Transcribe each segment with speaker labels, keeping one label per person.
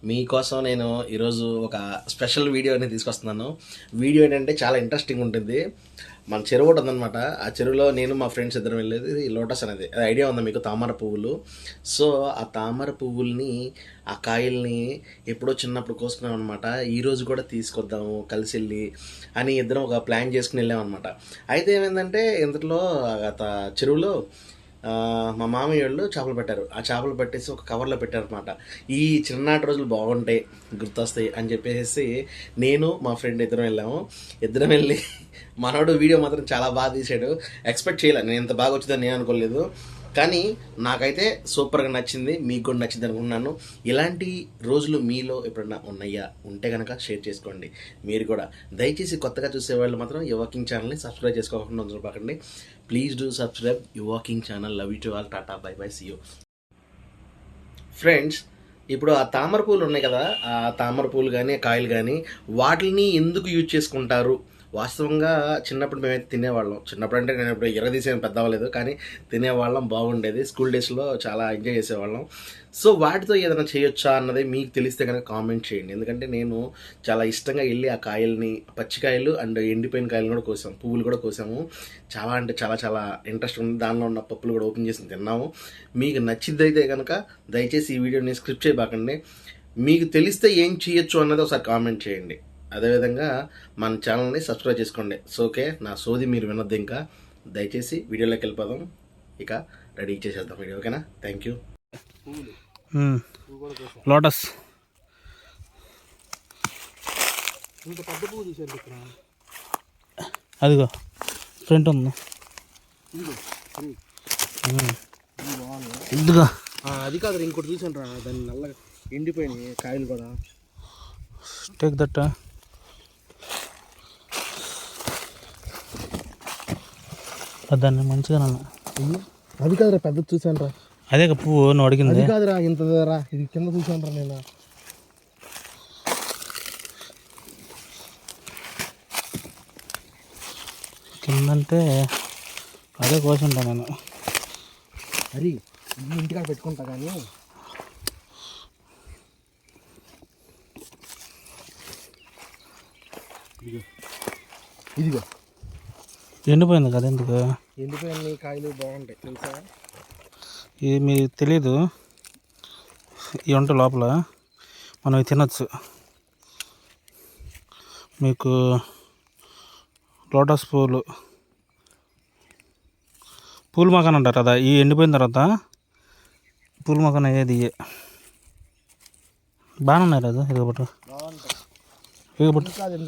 Speaker 1: మీకోసం నేను ఈరోజు ఒక స్పెషల్ వీడియో అనేది తీసుకొస్తున్నాను. వీడియో ఏంటంటే చాలా ఇంట్రెస్టింగ్ ఉంటుంది. మన చెరువు ఒకటి ఉందన్నమాట. ఆ చెరువులో నేను మా ఫ్రెండ్స్ ఇద్దరం వెళ్ళేది లోటస్ అనేది. అది ఐడియా ఉందా మీకు? తామర పువ్వులు. సో ఆ తామర పువ్వుల్ని, ఆ కాయల్ని ఎప్పుడో చిన్నప్పుడు కోసుకున్నాం అనమాట. ఈరోజు కూడా తీసుకొద్దాము కలిసి వెళ్ళి అని ఇద్దరం ఒక ప్లాన్ చేసుకుని వెళ్ళామన్నమాట. అయితే ఏమైందంటే ఇంతలో చెరువులో మా మామయ్య వాళ్ళు చేపలు పెట్టారు. ఆ చేపలు పట్టేసి ఒక కవర్లో పెట్టారనమాట. ఈ చిన్ననాటి రోజులు బాగుంటాయి, గుర్తొస్తాయి అని చెప్పేసి నేను మా ఫ్రెండ్ ఇద్దరం వెళ్ళాము. ఇద్దరం వెళ్ళి మనోడు వీడియో మాత్రం చాలా బాగా తీసాడు. ఎక్స్పెక్ట్ చేయలేదు, నేను ఇంత బాగా వచ్చిందని నేను అనుకోలేదు. కానీ నాకైతే సూపర్గా నచ్చింది, మీకు కూడా నచ్చింది అనుకుంటున్నాను. ఇలాంటి రోజులు మీలో ఎప్పుడన్నా ఉన్నాయా? ఉంటే కనుక షేర్ చేసుకోండి. మీరు కూడా దయచేసి కొత్తగా చూసేవాళ్ళు మాత్రం ఈ వాకింగ్ ఛానల్ని సబ్స్క్రైబ్ చేసుకోకుండా ఉంచకండి. Please do subscribe you walking channel. Love you to all. Tata, bye bye, see you. Friends, ఇప్పుడు ఆ తామర పూలు ఉన్నాయి కదా, ఆ తామర పూలు కానీ కాయలు కానీ వాటిని ఎందుకు యూజ్ చేసుకుంటారు? వాస్తవంగా చిన్నప్పుడు మేమైతే తినేవాళ్ళం. చిన్నప్పుడు అంటే నేను ఇప్పుడు తీసేది పెద్ద అవ్వలేదు, కానీ తినేవాళ్ళం, బాగుండేది. స్కూల్ డేస్లో చాలా ఎంజాయ్ చేసేవాళ్ళం. సో వాటితో ఏదైనా చేయొచ్చా అన్నది మీకు తెలిస్తే కనుక కామెంట్ చేయండి. ఎందుకంటే నేను చాలా ఇష్టంగా వెళ్ళి ఆ కాయల్ని, పచ్చికాయలు అండ్ ఎండిపోయిన కాయలు కూడా కోసాము, పువ్వులు కూడా కోసాము. చాలా అంటే చాలా చాలా ఇంట్రెస్ట్ ఉంది. దానిలో ఉన్న పప్పులు కూడా ఓపెన్ చేసి తిన్నాము. మీకు నచ్చిద్దైతే కనుక దయచేసి ఈ వీడియోని స్క్రిప్ట్ చేయబాకండి. మీకు తెలిస్తే ఏం చేయొచ్చు అన్నది ఒకసారి కామెంట్ చేయండి. అదేవిధంగా మన ఛానల్ని సబ్స్క్రైబ్ చేసుకోండి. సో ఓకే, నా సోది మీరు వినొద్దు. ఇంకా దయచేసి వీడియోలోకి వెళ్ళిపోదాం. ఇక రెడీ చేసేద్దాం వీడియో. ఓకేనా? Thank you.
Speaker 2: లోటస్
Speaker 3: ఇంత పెద్ద పువ్వు చూసారు ఇక్కడ,
Speaker 2: అదిగో ఫ్రంట్ ఉంది. ఇదిగో
Speaker 3: అది కాదు, ఇంకోటి చూసాను రా, దాన్ని నల్లగా ఎండిపోయినాయి కాయలు కూడా.
Speaker 2: Take that. దాన్ని మంచిగా
Speaker 3: అది కాదురా, పెద్ద చూసాను రా.
Speaker 2: అదే పువ్వు నువ్వు అడిగింది.
Speaker 3: అది కాదురా, ఇంత రా, ఇది కింద చూసాను రా నేను.
Speaker 2: కిందంటే అదే కోసుంటా నేను.
Speaker 3: అది ఇంటికాడ పెట్టుకుంటా కానీ. ఇదిగో
Speaker 2: ఎండిపోయింది కదా, ఎందుకు
Speaker 3: ఎండిపోయిన కాయలు బాగుంటాయి తెలుసా?
Speaker 2: ఇది మీకు తెలీదు. ఇవి ఉంటాయి లోపల, మనం ఇవి తినచ్చు. మీకు లోటస్ పూలు మకాన్ అంటారు కదా, ఈ ఎండిపోయిన తర్వాత పూల మకాన్ అయ్యేది. ఇవి బాగానే ఉన్నాయి కదా, ఇదిగోబట్టు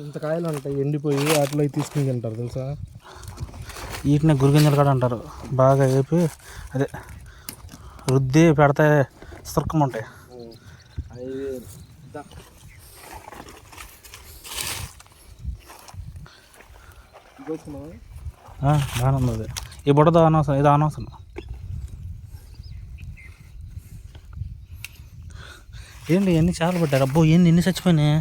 Speaker 3: ఇంత కాయలు ఉంటాయి ఎండిపోయి, వాటిలో తీసుకుని తింటారు తెలుసా?
Speaker 2: వీటిని గురిగింజలు కూడా అంటారు. బాగా వేపి అదే రుద్ది పెడితే సురకమంటాయి. బాగానే ఉంది అది. ఈ బుట్టతో అనవసరం, ఇది అనవసరం. ఏంటి ఎన్ని చేపలు పెట్టారు? అబ్బో ఏంటి ఎన్ని చచ్చిపోయినాయి?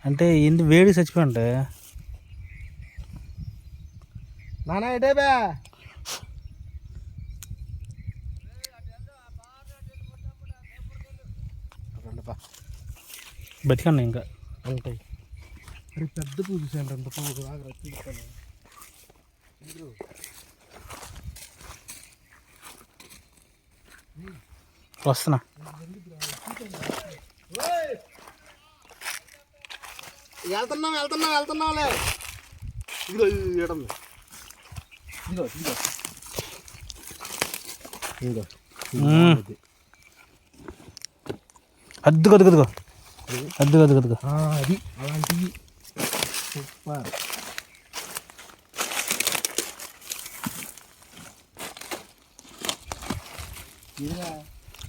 Speaker 2: అంటే ఏంటి వేడి చచ్చిపోయి ఉంటాయి.
Speaker 3: నానా ఎటే బే,
Speaker 2: బతికన్నా ఇంకా
Speaker 3: ఉంటాయి. అరే పెద్ద పువ్వు చూసాను, అంత పువ్వు
Speaker 2: వస్తున్నా.
Speaker 3: వెళ్తున్నాంలే. ఇదిగో ఇదిగో ఇదిగో ఇదిగో
Speaker 2: అద్దుగో అద్దుగో అద్దుగో అద్దుగో.
Speaker 3: అది అలాంటివి సూపర్.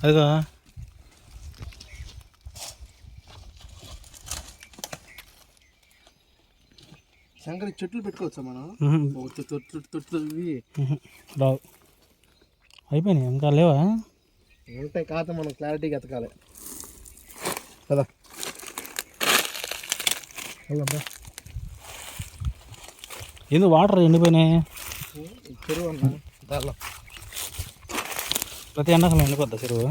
Speaker 2: అదిగో
Speaker 3: శంకర్ చెట్లు పెట్టుకోవచ్చా మనం? తొట్లు
Speaker 2: రావు, అయిపోయినాయి. ఇంకా లేవా?
Speaker 3: ఉంటాయి, కాదు మనం క్లారిటీగా ఎతకాలి కదా.
Speaker 2: ఎందుకు వాటర్ ఎండిపోయినాయి?
Speaker 3: చెరువు అన్న దానిలో
Speaker 2: ప్రతి ఎండాకాలం ఎండిపోద్దా చెరువు?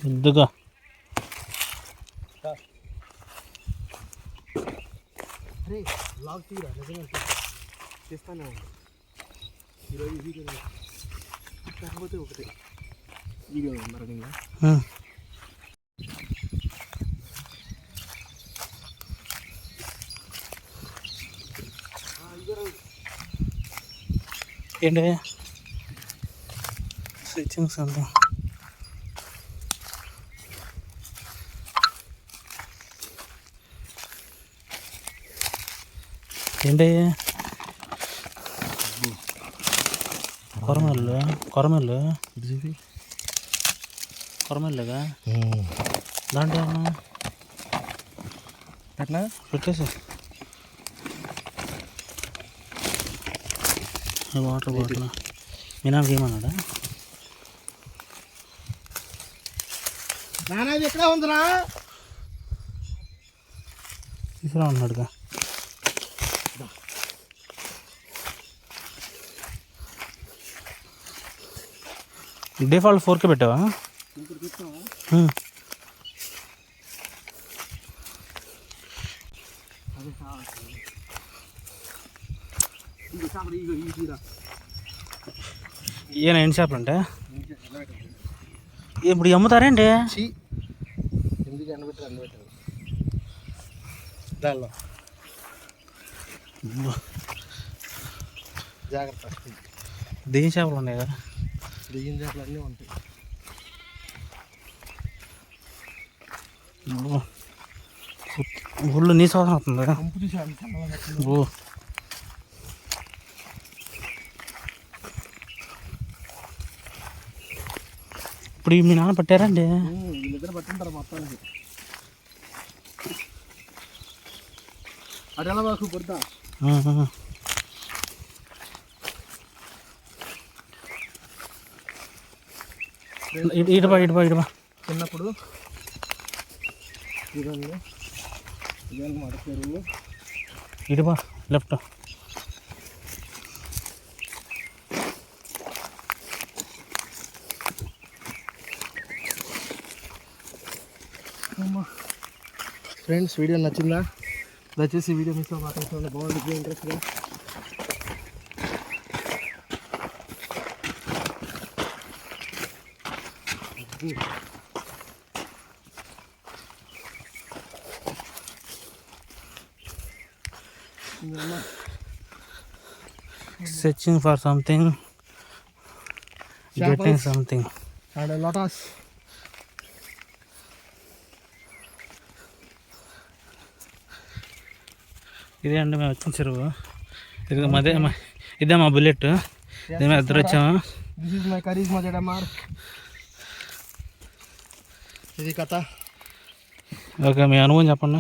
Speaker 2: పెద్దగా
Speaker 3: అరే లాగ్ తీరా నిజంగా చేస్తానే ఉంది ఈరోజు వీడియో కాకపోతే ఒకటి వీడియో ఉంది రన్నింగ్.
Speaker 2: ఏంటి స్విచ్చింగ్స్ అంతా ఏంటి కొరమల్లు కొరమల్లు కొరమల్లుగా దాంట్లో ఏమన్నా
Speaker 3: ఎట్లా
Speaker 2: పెట్టేసి వాటర్ బాటిల్ మీ నాన్నకి ఏమన్నాడా?
Speaker 3: నాన్న ఇది ఎక్కడ ఉందిరా?
Speaker 2: తీసుకురా ఉన్నాడుగా. డిఫాల్ట్ 4K పెట్టావా?
Speaker 3: ఇప్పుడు చూస్తావా? అదే కావాలి ఇంకో చేపలు ఇగో ఈ తీరా
Speaker 2: ఈయన ఎన్ని చేపలు అంటే ఇప్పుడు అమ్ముతారేంటి?
Speaker 3: ఎందుకు ఎండబెట్టారు ఎండబెట్టారు దానిలో జాగ్రత్త.
Speaker 2: దెయ్యం చేపలు ఉన్నాయి కదా.
Speaker 3: దెయ్యం చేపలు అన్నీ ఉంటాయి.
Speaker 2: ఊళ్ళో నీ శోధన అవుతుంది.
Speaker 3: పంపు చూసి
Speaker 2: ఓ ఇప్పుడు మీ నాన్న పట్టారండి?
Speaker 3: వీళ్ళిద్దరు పట్టుంటారు మొత్తానికి. అటు ఎలా మాకు పొద్దా
Speaker 2: ఇటుబా ఇటుబా ఇటుబా.
Speaker 3: చిన్నప్పుడు ఇవన్నీ ఇవన్నీ మాట చెరువు
Speaker 2: ఇటుబా లెఫ్ట్.
Speaker 3: ఫ్రెండ్స్ వీడియో నచ్చిందా? దయచేసి వీడియో మిస్ అవ్వకండి. బాగుంటుంది ఇంట్రెస్ట్గా.
Speaker 2: Searching for something, getting something.
Speaker 3: And lotus.
Speaker 2: ఇదే అండి మేము వచ్చిన చెరువు. ఇదే మా బుల్లెట్. ఇదే మేము ఇద్దరు వచ్చాము.
Speaker 3: This is my charisma Jadamar. ఇది కథ.
Speaker 2: ఓకే మీ అనుభవం చెప్పండి.